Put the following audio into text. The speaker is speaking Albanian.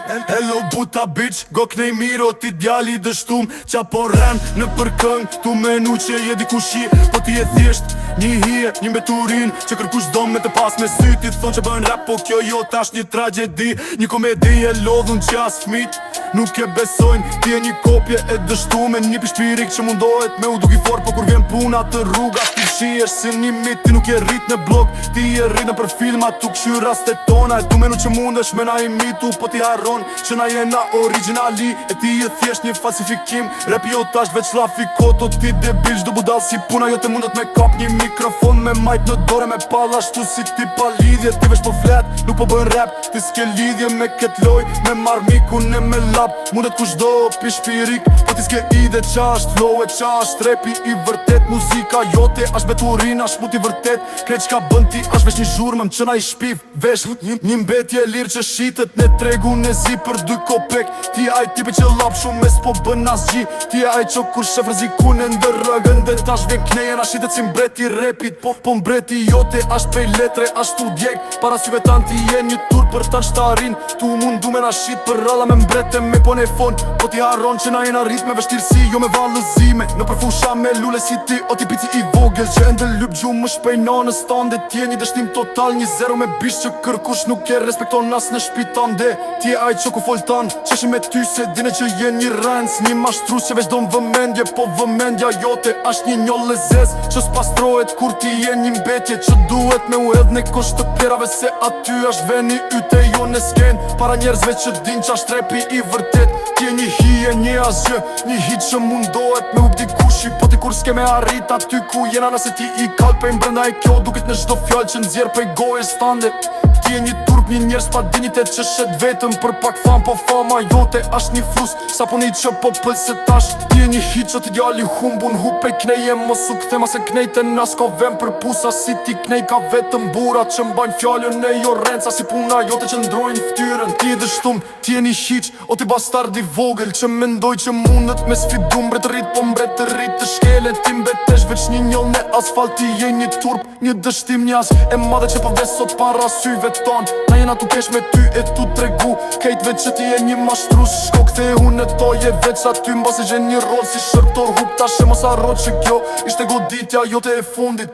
Hello buta bitch, go knej miro ti djali dështum qa po ren në përkëng, tu menu që je dikushi. Po ti e thjesht një hije, një mbeturin që kërkush do me të pas me sy. Ti thon që bën rap, po kjo jo tash një tragedi, një komedi e lodhun që as fmit nuk e besojnë. Ti e një kopje e dështume, një pishpirik që mundohet me u duki fort, po kur vjen puna të rruga ti shiesh si një mit. Ti nuk e rrit në blog, ti e rrit në për filma, tu këshy rastet tona. E tu menu që mundesh me na i mitu, po ti harron që na jena originali. E ti e thjesht një falsifikim, rap jo tash veç lafi koto. Ti debil shdo budal si puna, jo të mundet me kap një mikrofon me majt në dore me palla shtu si ti pa lidhje. Ti vesh po flet, nuk po bën rap, ti s'ke lidhje me ket loj, me marmikun e me lap. Mundet kushdo pishpirik, po ti s'ke ide qa është flow e qa është repi i vërtet. Muzika jote asht beturin, asht mut i vërtet. Krejt qka bën ti asht vesh një zhurmëm që na i shpiv vesh një mbetje lirë që shitet në tregu në zi për 2 kopek. Ti aj tipi që lap shumë mes po bën asgji. Ti aj që kur shef rëzikun e ndër rëgën dhe tash vjen knejen a shitet si mbreti repit. Po mbreti jote asht pej letre, asht tu djeg para syve tan. Ti je një tur për tan shtarin, tu mundu me na shit për ralla me mbrete me ponefon. Po ti harron që na jena rrit me vështirësi, jo me vallëzime. Në përfusha me lule si ti, o ti pici i vogel që ende lyp gjumë më shpejna në stande. Ti e një dështim total, një zero me bish që kërkush nuk e respekton as në shpitan. Dhe ti e aj që ku foltan, qeshi me ty se dine që je një rens, një mashtrus që veç do më vëmendje. Po vëmendja jote asht një njoll lezez që s'pastrohet kur ti je një mbetje që duhet me u edh në kosht të pjerave, se aty asht veni yte jo në sken. Para njerëzve që din qa shtrepi i vërtet, ti e një hije, një asgjë, një hit që mundohet me u dikushi. Po ti kur s'ke me arrit aty ku jena, nëse ti i kalpej mbrenda e kjo duket në çdo fjall që nxjerr prej goje stande. Ti e një turp, një njerëz pa dignitet që shet vetëm për pak fam, po fama jote asht një frus sa po një që po pëll se tash. Ti e një hit që ti djali humbun hupe kneje, mos u kthema se knejte nas ko vem për pusa. Si ti knej ka vetëm burat që mbajnë fjallën e jo renca, si puna jote që ndrojnë ftyrën. Ti e dështum, ti e një hiq, o ti bastard i vogël që mendoj që mundet me sfidu mbret të rrit, po mbret të rrit të shkele. Ti mbetesh veç një njoll në asfalt, ti je një turp, një dështim, një as e madhe që po vdes sot para syve ton. Na jena tu kesh me ty e tu tregu kejt veç që ti e një mashtrus. Shko kthe unë e toje veç aty mbas e gjen një rol si shërtor hup. Tash e mos arro që kjo ishte goditja jote e fundit.